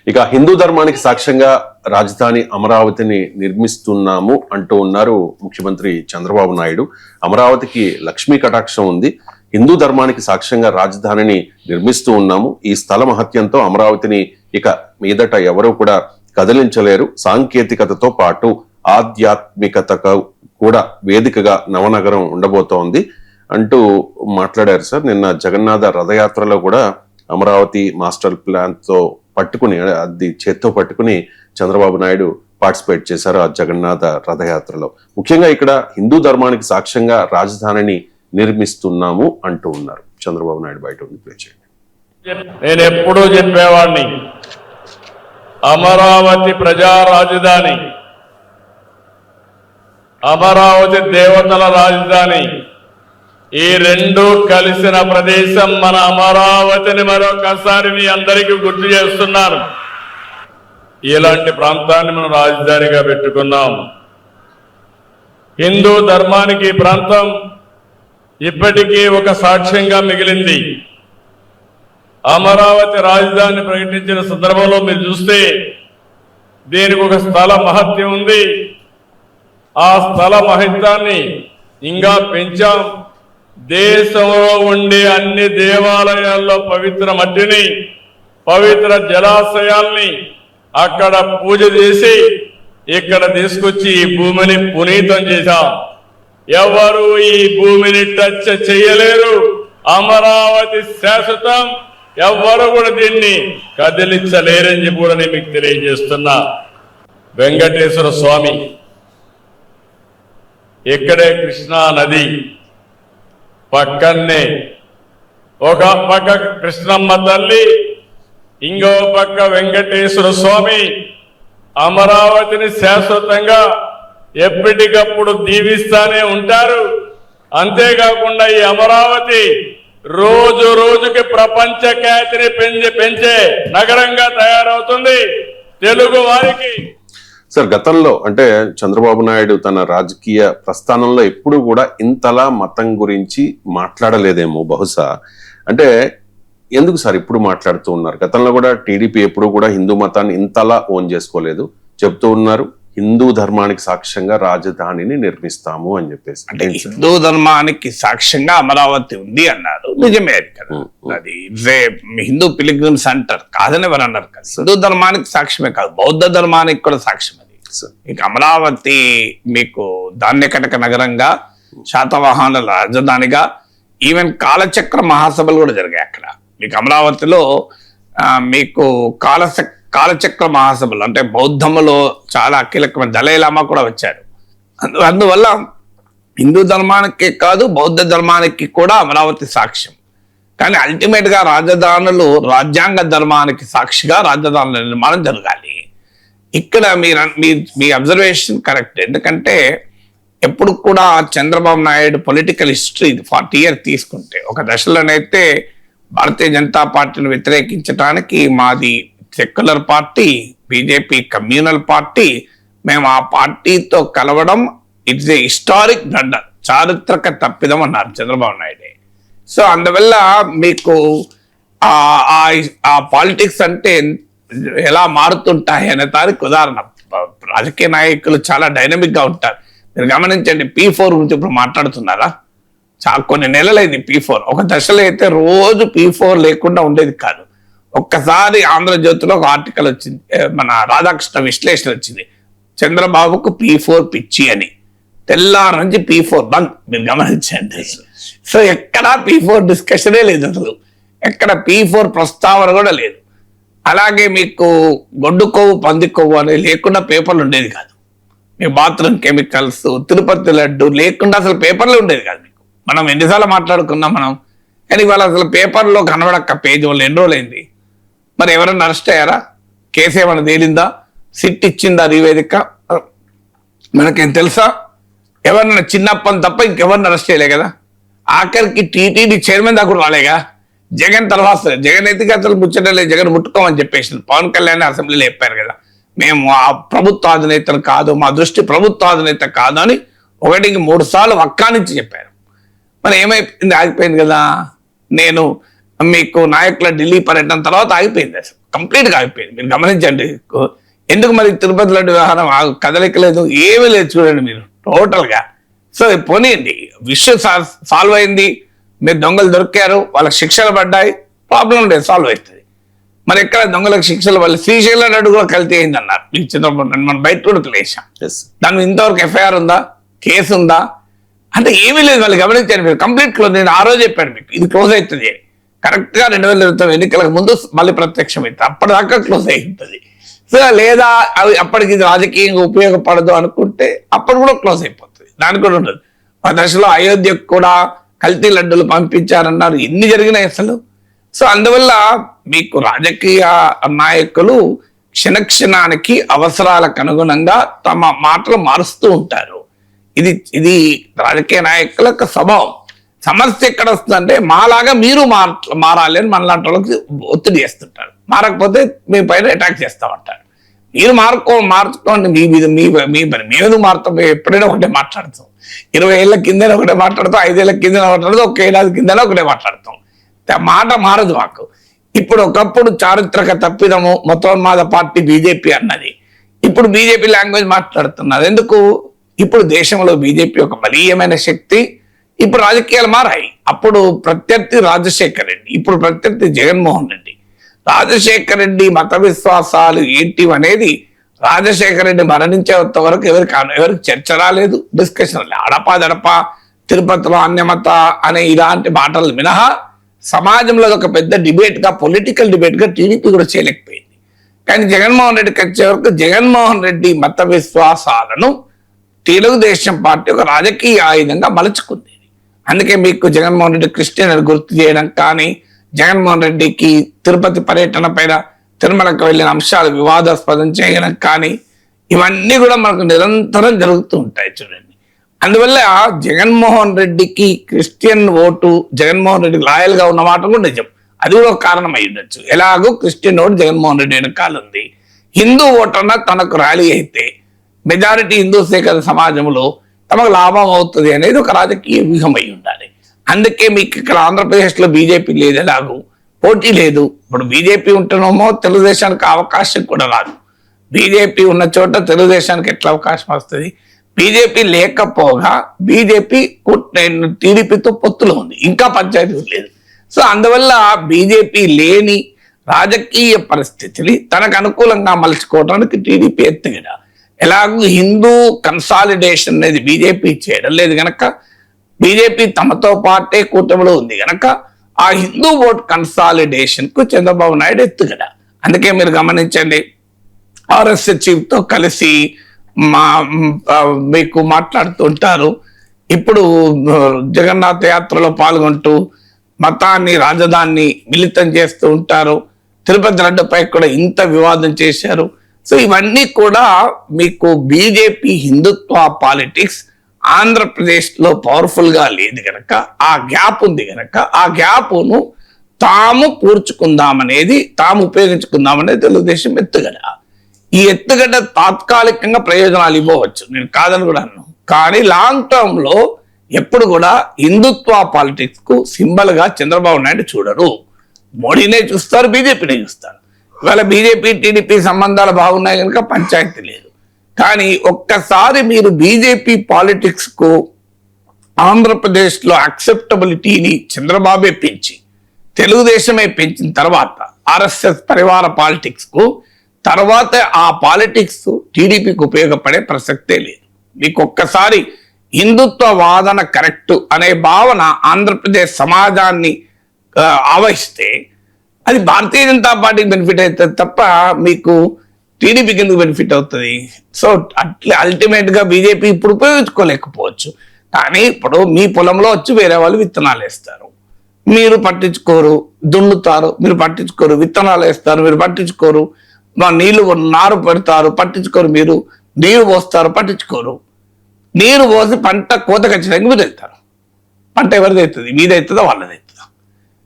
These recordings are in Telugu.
ఇక హిందూ ధర్మానికి సాక్ష్యంగా రాజధాని అమరావతిని నిర్మిస్తున్నాము అంటూ ఉన్నారు ముఖ్యమంత్రి చంద్రబాబు నాయుడు. అమరావతికి లక్ష్మీ కటాక్షం ఉంది. హిందూ ధర్మానికి సాక్ష్యంగా రాజధానిని నిర్మిస్తూ ఉన్నాము. ఈ స్థల మహత్యంతో అమరావతిని ఇక మీదట ఎవరూ కూడా కదిలించలేరు. సాంకేతికతతో పాటు ఆధ్యాత్మికతకు కూడా వేదికగా నవనగరం ఉండబోతోంది అంటూ మాట్లాడారు సార్. నిన్న జగన్నాథ రథయాత్రలో కూడా అమరావతి మాస్టర్ ప్లాన్ తో పట్టుకుని అది చేత్తో పట్టుకుని చంద్రబాబు నాయుడు పార్టిసిపేట్ చేశారు ఆ జగన్నాథ రథయాత్రలో. ముఖ్యంగా ఇక్కడ హిందూ ధర్మానికి సాక్ష్యంగా రాజధానిని నిర్మిస్తున్నాము అంటూ ఉన్నారు చంద్రబాబు నాయుడు. బయట ఉంది, ప్లే చేయండి. నేను ఎప్పుడూ చెప్పేవాడిని, అమరావతి ప్రజా రాజధాని, అమరావతి దేవతల రాజధాని, ఈ రెండు కలిసిన ప్రదేశం మన అమరావతిని మరొకసారి మీ అందరికీ గుర్తు చేస్తున్నాను. ఇలాంటి ప్రాంతాన్ని మనం రాజధానిగా పెట్టుకున్నాం. హిందూ ధర్మానికి ఈ ప్రాంతం ఇప్పటికీ ఒక సాక్ష్యంగా మిగిలింది. అమరావతి రాజధాని ప్రకటించిన సందర్భంలో మీరు చూస్తే దీనికి ఒక స్థల మహత్యం ఉంది. ఆ స్థల మహత్యాన్ని ఇంకా పెంచాం. దేశంలో ఉండే అన్ని దేవాలయాల్లో పవిత్ర మట్టిని, పవిత్ర జలాశయాల్ని అక్కడ పూజ చేసి ఇక్కడ తీసుకొచ్చి ఈ భూమిని పునీతం చేశాం. ఎవరు ఈ భూమిని టచ్ చేయలేరు. అమరావతి శాశ్వతం. ఎవరు కూడా దీన్ని కదిలించలేరని చెప్పి కూడా నేను మీకు తెలియజేస్తున్నా. వెంకటేశ్వర స్వామి, ఇక్కడే కృష్ణా నది, పక్కనే ఒక పక్క కృష్ణమ్మ తల్లి, ఇంకో పక్క వెంకటేశ్వర స్వామి అమరావతిని శాశ్వతంగా ఎప్పటికప్పుడు దీవిస్తానే ఉంటారు. అంతేకాకుండా ఈ అమరావతి రోజు రోజుకి ప్రపంచ ఖ్యాతిని పెంచే నగరంగా తయారవుతుంది తెలుగు వారికి. సార్, గతంలో అంటే చంద్రబాబు నాయుడు తన రాజకీయ ప్రస్థానంలో ఎప్పుడు కూడా ఇంతలా మతం గురించి మాట్లాడలేదేమో బహుశా. అంటే ఎందుకు సార్ ఇప్పుడు మాట్లాడుతూ ఉన్నారు? గతంలో కూడా టీడీపీ ఎప్పుడు కూడా హిందూ మతాన్ని ఇంతలా ఓన్ చేసుకోలేదు. చెప్తూ ఉన్నారు హిందూ ధర్మానికి సాక్ష్యంగా రాజధానిని నిర్మిస్తాము అని చెప్పేసి. అంటే హిందూ ధర్మానికి సాక్ష్యంగా అమరావతి ఉంది అన్నారు, నిజమే కదా. అది హిందూ పిలిగ్రిమ్స్ అంటారు, కాదని ఎవరు అన్నారు కదా. హిందూ ధర్మానికి సాక్ష్యమే కాదు, బౌద్ధ ధర్మానికి కూడా సాక్ష్యం అది. ఇక అమరావతి మీకు ధాన్యకటక నగరంగా, శాతవాహనుల రాజధానిగా, ఈవెన్ కాలచక్ర మహాసభలు కూడా జరిగాయి అక్కడ. మీకు అమరావతిలో మీకు కాలచక్ర మహాసభలు అంటే బౌద్ధములో చాలా కీలకమైన దలైలామా కూడా వచ్చారు. అందువల్ల హిందూ ధర్మానికి కాదు బౌద్ధ ధర్మానికి కూడా అమరావతి సాక్ష్యం. కానీ అల్టిమేట్ గా రాజధానులు రాజ్యాంగ ధర్మానికి సాక్షిగా రాజధానుల నిర్మాణం జరగాలి. ఇక్కడ మీ అబ్జర్వేషన్ కరెక్ట్. ఎందుకంటే ఎప్పుడు కూడా Chandrababu Naidu political history 40 years తీసుకుంటే, ఒక దశలోనైతే భారతీయ జనతా పార్టీని వ్యతిరేకించడానికి మాది secular party, BJP communal party, మేము ఆ పార్టీతో కలవడం ఇట్స్ ఏ హిస్టారిక్ బ్లండర్, చారిత్రక తప్పిదం అన్నారు చంద్రబాబు నాయుడే. సో అందువల్ల మీకు ఆ పాలిటిక్స్ అంటే ఎలా మారుతుంటాయి అనే దానికి ఉదాహరణ. రాజకీయ నాయకులు చాలా డైనమిక్ గా ఉంటారు. మీరు గమనించండి, P4 గురించి ఇప్పుడు మాట్లాడుతున్నారా? కొన్ని నెలలైంది P4. ఒక దశలో అయితే రోజు P4 లేకుండా ఉండేది కాదు. ఒక్కసారి ఆంధ్రజ్యోతిలో ఒక ఆర్టికల్ వచ్చింది, మన రాధాకృష్ణ విశ్లేషణ వచ్చింది, చంద్రబాబుకు P4 పిచ్చి అని. తెల్లారి నుంచి P4 బంద్. మీరు గమనించండి. సో ఎక్కడా P4 డిస్కషనే లేదు, అసలు ఎక్కడ P4 ప్రస్తావన కూడా లేదు. అలాగే మీకు గొడ్డు కొవ్వు పంది కొవ్వు అనేది లేకుండా పేపర్లు ఉండేది కాదు. మీకు బాత్రూమ్ కెమికల్స్, తిరుపతి లడ్డు లేకుండా అసలు పేపర్లో ఉండేది కాదు. మీకు మనం ఎన్నిసార్లు మాట్లాడుకున్నాం మనం, కానీ ఇవాళ అసలు పేపర్లో కనబడక్క పేజ్ వాళ్ళు ఎన్ని రోజులైంది. మరి ఎవరన్నా అరెస్ట్ అయ్యారా? కేసు ఏమైనా తేలిందా? సిట్ ఇచ్చిందా నివేదిక? మనకేం తెలుసా? ఎవరన్నా చిన్నప్పని తప్ప ఇంకెవరిని అరెస్ట్ చేయలే కదా. ఆఖరికి టీటీడీ చైర్మన్ దాకా రాలేగా. జగన్ తర్వాత జగన్ అయితే అసలు ముచ్చటలే, జగన్ ముట్టుకోమని చెప్పేసి పవన్ కళ్యాణ్ అసెంబ్లీలో చెప్పారు కదా, మేము ఆ ప్రభుత్వ అధినేతలు కాదు, మా దృష్టి ప్రభుత్వ అధినేత కాదు అని 1-3 సార్లు వక్కానించి చెప్పారు. మరి ఏమైపోయింది? ఆగిపోయింది కదా. నేను మీకు నాయకుల ఢిల్లీ పర్యటన తర్వాత ఆగిపోయింది, అసలు కంప్లీట్ గా ఆగిపోయింది. మీరు గమనించండి ఎందుకు మరి తిరుపతి లడ్డు వ్యవహారం కదలికలేదు, ఏమీ లేదు చూడండి మీరు టోటల్ గా. సో పోనీయండి, విషయం సాల్వ్ అయింది, మీరు దొంగలు దొరికారు, వాళ్ళకి శిక్షలు పడ్డాయి, ప్రాబ్లం లేదు, సాల్వ్ అవుతుంది. మరి ఎక్కడ దొంగలకు శిక్షలు పడలేదు, శ్రీశైలం లడ్డు కూడా కల్తీ అయింది అన్నారు మీకు చంద్రబాబు, మనం బయట కూడా క్లేశాం. దాని ఇంతవరకు ఎఫ్ఐఆర్ ఉందా, కేసు ఉందా అంటే ఏమీ లేదు. వాళ్ళు గమనించారు మీరు, కంప్లీట్ క్లోజ్. నేను ఆ రోజు చెప్పాను మీకు ఇది క్లోజ్ అవుతుంది కరెక్ట్ గా 2020 ఎన్నికలకు ముందు మళ్ళీ ప్రత్యక్షం అవుతుంది, అప్పటిదాకా క్లోజ్ అయి ఉంటుంది. సో లేదా అవి అప్పటికి ఇది రాజకీయంగా ఉపయోగపడదు అనుకుంటే అప్పుడు కూడా క్లోజ్ అయిపోతుంది, దానికి కూడా ఉండదు. ఆ దశలో అయోధ్యకు కూడా కల్తీ లడ్డులు పంపించారన్నారు, ఎన్ని జరిగినాయి అసలు. సో అందువల్ల మీకు రాజకీయ నాయకులు క్షణక్షణానికి అవసరాలకు అనుగుణంగా తమ మాటలు మారుస్తూ ఉంటారు. ఇది రాజకీయ నాయకుల యొక్క స్వభావం. సమస్య ఎక్కడ వస్తుందంటే మాలాగా మీరు మారాలి అని మనలాంటి వాళ్ళకి ఒత్తిడి చేస్తుంటారు, మారకపోతే మీ పైన అటాక్ చేస్తామంటారు. మీరు మార్చుకోండి, మీ పని మేము మారుతాం. మేము ఎప్పుడైనా ఒకటే మాట్లాడతాం, 20 ఏళ్ల కిందనే ఒకటే మాట్లాడతాం, 5 ఏళ్ల కింద మాట్లాడతాం, 1 ఏడాది కిందనే ఒకటే మాట్లాడతాం. మాట మారదు మాకు. ఇప్పుడు ఒకప్పుడు చారిత్రక తప్పిదము మతోన్మాద పార్టీ బీజేపీ అన్నది, ఇప్పుడు బీజేపీ లాంగ్వేజ్ మాట్లాడుతున్నారు. ఎందుకు? ఇప్పుడు దేశంలో బీజేపీ ఒక బలీయమైన శక్తి. ఇప్పుడు రాజకీయాలు మారాయి. అప్పుడు ప్రత్యర్థి రాజశేఖర్ రెడ్డి, ఇప్పుడు ప్రత్యర్థి జగన్మోహన్ రెడ్డి. రాజశేఖర్ రెడ్డి మత విశ్వాసాలు ఏంటి అనేది రాజశేఖర్ రెడ్డి మరణించేంత వరకు ఎవరికి చర్చ రాలేదు, డిస్కషన్ లేదు. అడపా తిరుపతిలో అన్యమత అనే ఇలాంటి మాటలు మినహా సమాజంలో ఒక పెద్ద డిబేట్ గా, పొలిటికల్ డిబేట్ గా టీడీపీ కూడా చేయలేకపోయింది. కానీ జగన్మోహన్ రెడ్డికి వచ్చే వరకు జగన్మోహన్ రెడ్డి మత విశ్వాసాలను తెలుగుదేశం పార్టీ ఒక రాజకీయ ఆయుధంగా మలుచుకుంది. అందుకే మీకు జగన్మోహన్ రెడ్డి క్రిస్టియన్ అని గుర్తు చేయడం కానీ, జగన్మోహన్ రెడ్డికి తిరుపతి పర్యటన పైన తిరుమలకు వెళ్ళిన అంశాలు వివాదాస్పదం చేయడం కానీ, ఇవన్నీ కూడా మనకు నిరంతరం జరుగుతూ ఉంటాయి చూడండి. అందువల్ల జగన్మోహన్ రెడ్డికి క్రిస్టియన్ ఓటు జగన్మోహన్ రెడ్డికి లాయల్ గా ఉన్న మాట కూడా నిజం, అది కూడా ఒక కారణం అయి ఉండొచ్చు. ఎలాగో క్రిస్టియన్ ఓటు జగన్మోహన్ రెడ్డి వెనకాల ఉంది. హిందూ ఓటు అన్న తనకు ర్యాలీ అయితే మెజారిటీ హిందూసే కదా సమాజంలో, తమకు లాభం అవుతుంది అనేది ఒక రాజకీయ వ్యూహం అయి ఉండాలి. అందుకే మీకు ఇక్కడ ఆంధ్రప్రదేశ్లో బీజేపీ లేదు, ఎలాగూ పోటీ లేదు. ఇప్పుడు బీజేపీ ఉంటున్నామో తెలుగుదేశానికి అవకాశం కూడా రాదు. బీజేపీ ఉన్న చోట తెలుగుదేశానికి ఎట్లా అవకాశం వస్తుంది? బీజేపీ లేకపోగా బీజేపీ టీడీపీతో పొత్తులో ఉంది, ఇంకా పంచాయతీ లేదు. సో అందువల్ల బీజేపీ లేని రాజకీయ పరిస్థితిని తనకు అనుకూలంగా మలుచుకోవడానికి టీడీపీ ఎత్తుగడ. ఎలాగూ హిందూ కన్సాలిడేషన్ అనేది బీజేపీ చేయడం లేదు గనక, బీజేపీ తమతో పాటే కూటమిలో ఉంది గనక ఆ హిందూ ఓట్ కన్సాలిడేషన్ కు చంద్రబాబు నాయుడు ఎత్తుగడ. అందుకే మీరు గమనించండి, ఆర్ఎస్ఎస్ చీఫ్ తో కలిసి మీకు మాట్లాడుతుంటారు. ఇప్పుడు జగన్నాథ యాత్రలో పాల్గొంటూ మతాన్ని రాజధానిని మిళితం చేస్తూ ఉంటారు. తిరుపతి లడ్డుపై కూడా ఇంత వివాదం చేశారు. సో ఇవన్నీ కూడా మీకు బీజేపీ హిందుత్వ పాలిటిక్స్ ఆంధ్రప్రదేశ్ లో పవర్ఫుల్ గా లేదు గనక, ఆ గ్యాప్ ఉంది గనక, ఆ గ్యాప్ను తాము పూడ్చుకుందామనేది, తాము ఉపయోగించుకుందామనేది తెలుగుదేశం ఎత్తుగడ. ఈ ఎత్తుగడ్డ తాత్కాలికంగా ప్రయోజనాలు ఇవ్వవచ్చు, నేను కాదని కూడా అన్నాను. కానీ లాంగ్ టర్మ్ లో ఎప్పుడు కూడా హిందుత్వ పాలిటిక్స్ కు సింబల్ గా చంద్రబాబు నాయుడు చూడరు. మోడీనే చూస్తారు, బీజేపీనే చూస్తారు. ఇవాళ బీజేపీ టీడీపీ సంబంధాలు బాగున్నాయి కనుక పంచాయతీ లేదు. కానీ ఒక్కసారి మీరు బీజేపీ పాలిటిక్స్ కు ఆంధ్రప్రదేశ్ లో అక్సెప్టబిలిటీని చంద్రబాబే పెంచి, తెలుగుదేశమే పెంచిన తర్వాత ఆర్ఎస్ఎస్ పరివార పాలిటిక్స్ కు తర్వాత ఆ పాలిటిక్స్ టీడీపీకి ఉపయోగపడే ప్రసక్తే లేదు. మీకు ఒక్కసారి హిందుత్వ వాదన కరెక్ట్ అనే భావన ఆంధ్రప్రదేశ్ సమాజాన్ని ఆవహిస్తే అది భారతీయ జనతా పార్టీకి బెనిఫిట్ అవుతుంది తప్ప మీకు టీడీపీకి ఎందుకు బెనిఫిట్ అవుతుంది? సో అట్లా అల్టిమేట్ గా బీజేపీ ఇప్పుడు ఉపయోగించుకోలేకపోవచ్చు. కానీ ఇప్పుడు మీ పొలంలో వచ్చి వేరే వాళ్ళు విత్తనాలు వేస్తారు, మీరు పట్టించుకోరు, దున్నుతారు, మీరు పట్టించుకోరు, విత్తనాలు వేస్తారు, మీరు పట్టించుకోరు, నీళ్లు నారు పెడతారు, పట్టించుకోరు, మీరు నీరు పోస్తారు, పట్టించుకోరు. నీరు పోసి పంట కోతకు వచ్చినాక మీరు వెళ్తారు. పంట ఎవరిది అవుతుంది? మీది అవుతుందా వాళ్ళది అవుతుందా?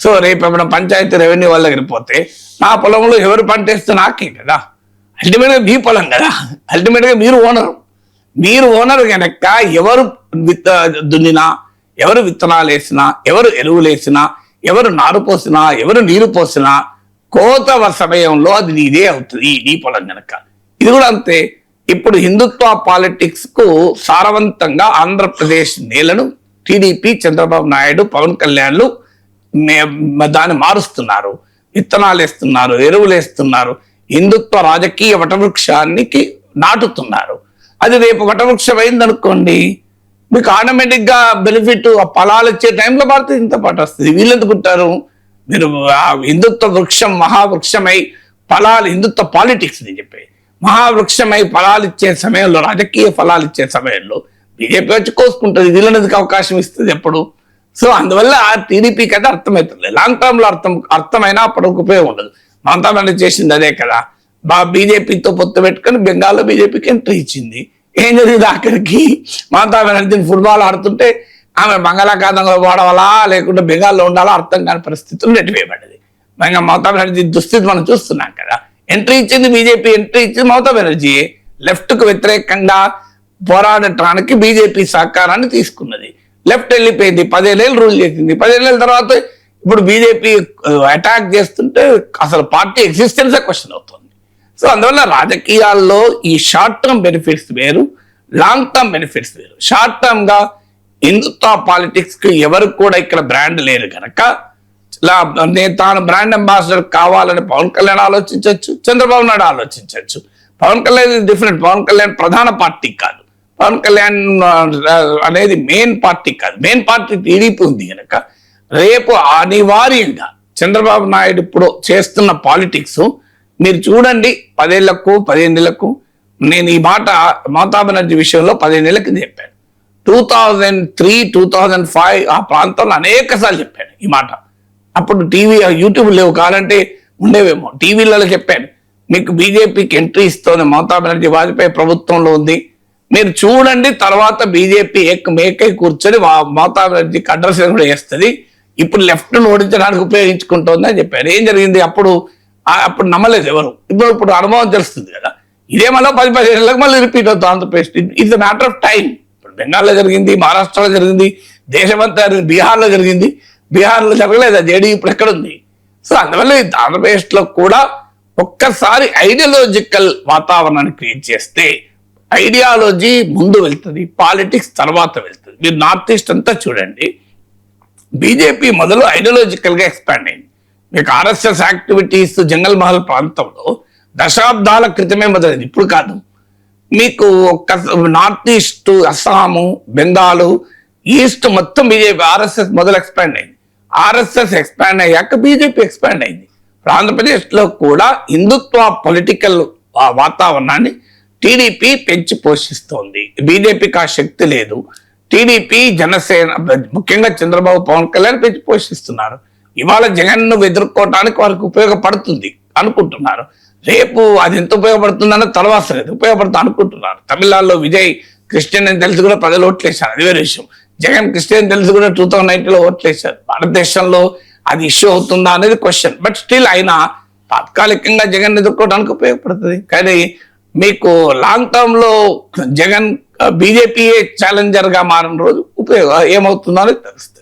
సో రేపు ఏమైనా పంచాయతీ రెవెన్యూ వాళ్ళ దగ్గర పోతే నా పొలంలో ఎవరు పంట వేస్తే నాకే కదా, అల్టిమేట్గా మీ పొలం కదా, అల్టిమేట్గా మీరు ఓనరు కనుక ఎవరు దున్నినా, ఎవరు విత్తనాలు వేసినా, ఎవరు ఎరువులు వేసినా, ఎవరు నారు పోసినా ఎవరు నీరు పోసినా కోత సమయంలో అది నీదే అవుతుంది నీ పొలం గనక. ఇది కూడా అంతే. ఇప్పుడు హిందుత్వ పాలిటిక్స్ కు సారవంతంగా ఆంధ్రప్రదేశ్ నేలను టీడీపీ, చంద్రబాబు నాయుడు, పవన్ కళ్యాణ్లు దాన్ని మారుస్తున్నారు, విత్తనాలు వేస్తున్నారు, ఎరువులు వేస్తున్నారు, హిందుత్వ రాజకీయ వటవృక్షానికి నాటుతున్నారు. అది రేపు వటవృక్షం అయిందనుకోండి, మీకు ఆటోమేటిక్ గా బెనిఫిట్ ఆ ఫలాలు ఇచ్చే టైంలో భారతీయ జనతా పార్టీ వస్తుంది. వీళ్ళు ఎందుకుంటారు? మీరు హిందుత్వ వృక్షం మహావృక్షమై ఫలాలు, హిందుత్వ పాలిటిక్స్ అని చెప్పి మహావృక్షమై ఫలాలు ఇచ్చే సమయంలో, రాజకీయ ఫలాలు ఇచ్చే సమయంలో బీజేపీ వచ్చి కోసుకుంటుంది. వీళ్ళకి అవకాశం ఇస్తుంది ఎప్పుడు? సో అందువల్ల టీడీపీకి అయితే అర్థమవుతుంది. లాంగ్ టర్మ్ లో అర్థమైనా అప్పటికి ఉపయోగం ఉండదు. మమతా బెనర్జీ చేసింది అదే కదా. బీజేపీతో పొత్తు పెట్టుకొని బెంగాల్లో బీజేపీకి ఎంట్రీ ఇచ్చింది. ఏం జరిగింది? ఆఖరికి మమతా బెనర్జీని ఫుట్బాల్ ఆడుతుంటే ఆమె బంగాళాఖాతంలో వాడవాలా లేకుంటే బెంగాల్లో ఉండాలా అర్థం కాని పరిస్థితులు నెట్టివేయబడ్డది. మమతా బెనర్జీ దుస్థితి మనం చూస్తున్నాం కదా. ఎంట్రీ ఇచ్చింది బీజేపీ, ఎంట్రీ ఇచ్చింది మమతా బెనర్జీ. లెఫ్ట్ కు వ్యతిరేకంగా పోరాడటానికి బీజేపీ సహకారాన్ని తీసుకున్నది. లెఫ్ట్ వెళ్ళిపోయింది, 10 ఏళ్ళు రూల్ చేసింది. 10 ఏళ్ళ తర్వాత ఇప్పుడు బీజేపీ అటాక్ చేస్తుంటే అసలు పార్టీ ఎగ్జిస్టెన్స్ క్వశ్చన్ అవుతుంది. సో అందువల్ల రాజకీయాల్లో ఈ షార్ట్ టర్మ్ బెనిఫిట్స్ వేరు, లాంగ్ టర్మ్ బెనిఫిట్స్ వేరు. షార్ట్ టర్మ్ గా హిందుత్వ పాలిటిక్స్ కి ఎవరు కూడా ఇక్కడ బ్రాండ్ లేరు కనుక తాను బ్రాండ్ అంబాసిడర్ కావాలని పవన్ కళ్యాణ్ ఆలోచించవచ్చు, చంద్రబాబు నాయుడు ఆలోచించవచ్చు. పవన్ కళ్యాణ్ డిఫరెంట్. పవన్ కళ్యాణ్ ప్రధాన పార్టీ కాదు, పవన్ కళ్యాణ్ అనేది మెయిన్ పార్టీ కాదు. మెయిన్ పార్టీ టీడీపీ ఉంది కనుక రేపు అనివార్యంగా చంద్రబాబు నాయుడు ఇప్పుడు చేస్తున్న పాలిటిక్స్ మీరు చూడండి. 10 ఏళ్లకు 15 ఏళ్లకు నేను ఈ మాట మమతా బెనర్జీ విషయంలో 15 ఏళ్ల కింద చెప్పాను. 2003, 2005 ఆ ప్రాంతంలో అనేక సార్లు చెప్పాను ఈ మాట. అప్పుడు టీవీ, యూట్యూబ్ లేవు, కావాలంటే ఉండేవేమో. టీవీలలో చెప్పాను, మీకు బీజేపీకి ఎంట్రీ ఇస్తోంది మమతా బెనర్జీ, వాజ్పేయి ప్రభుత్వంలో ఉంది, మీరు చూడండి. తర్వాత బీజేపీ మేకై కూర్చొని మమతా బెనర్జీకి అడ్రస్ కూడా వేస్తుంది. ఇప్పుడు లెఫ్ట్ ను ఓడించడానికి ఉపయోగించుకుంటోంది అని చెప్పారు. ఏం జరిగింది? అప్పుడు నమ్మలేదు ఎవరు. ఇప్పుడు అనుభవం తెలుస్తుంది కదా. ఇదే మళ్ళీ 10-15 ఏళ్ళకి మళ్ళీ రిపీట్ అవుతుంది Andhra Pradesh. It's matter of time. ఇప్పుడు బెంగాల్లో జరిగింది, మహారాష్ట్రలో జరిగింది, దేశమంతా బీహార్లో జరిగింది. బీహార్లో జరగలేదు, జేడీ ఇప్పుడు ఎక్కడుంది? సో అందువల్ల ఆంధ్రప్రదేశ్ లో కూడా ఒక్కసారి ఐడియాలజికల్ వాతావరణాన్ని క్రియేట్ చేస్తే ఐడియాలజీ ముందు వెళ్తుంది, పాలిటిక్స్ తర్వాత వెళ్తుంది. మీరు నార్త్ ఈస్ట్ అంతా చూడండి, బీజేపీ మొదలు ఐడియాలజికల్ గా ఎక్స్పాండ్ అయింది. మీకు ఆర్ఎస్ఎస్ యాక్టివిటీస్ జంగల్ మహల్ ప్రాంతంలో దశాబ్దాల క్రితమే మొదలైంది, ఇప్పుడు కాదు. మీకు ఒక్క north east, Assam, Bengal, east మొత్తం బీజేపీ, ఆర్ఎస్ఎస్ మొదలు ఎక్స్పాండ్ అయింది. ఆర్ఎస్ఎస్ ఎక్స్పాండ్ అయ్యాక బీజేపీ ఎక్స్పాండ్ అయింది. ఆంధ్రప్రదేశ్ లో కూడా హిందుత్వ పొలిటికల్ వాతావరణాన్ని టీడీపీ పెంచి పోషిస్తోంది. బీజేపీకి ఆ శక్తి లేదు. టీడీపీ, జనసేన, ముఖ్యంగా చంద్రబాబు, పవన్ కళ్యాణ్ పెంచి పోషిస్తున్నారు. ఇవాళ జగన్ ను ఎదుర్కోవటానికి వారికి ఉపయోగపడుతుంది అనుకుంటున్నారు. రేపు అది ఎంత ఉపయోగపడుతుందన్న తర్వాత లేదు, ఉపయోగపడుతుంది అనుకుంటున్నారు. తమిళనాడులో విజయ్ క్రిస్టియన్ అని తెలిసి కూడా ప్రజలు ఓట్లేశారు, అది వేరే విషయం. జగన్ క్రిస్టియన్ తెలిసి కూడా 2019లో ఓట్లేశారు. భారతదేశంలో అది ఇష్యూ అవుతుందా అనేది క్వశ్చన్. బట్ స్టిల్ అయినా తాత్కాలికంగా జగన్ ఎదుర్కోవడానికి ఉపయోగపడుతుంది. కానీ మీకు లాంగ్ టర్మ్ లో జగన్ బీజేపీ ఛాలెంజర్ గా మారిన రోజు ఉపయోగం ఏమవుతుందో అనేది తెలుస్తుంది.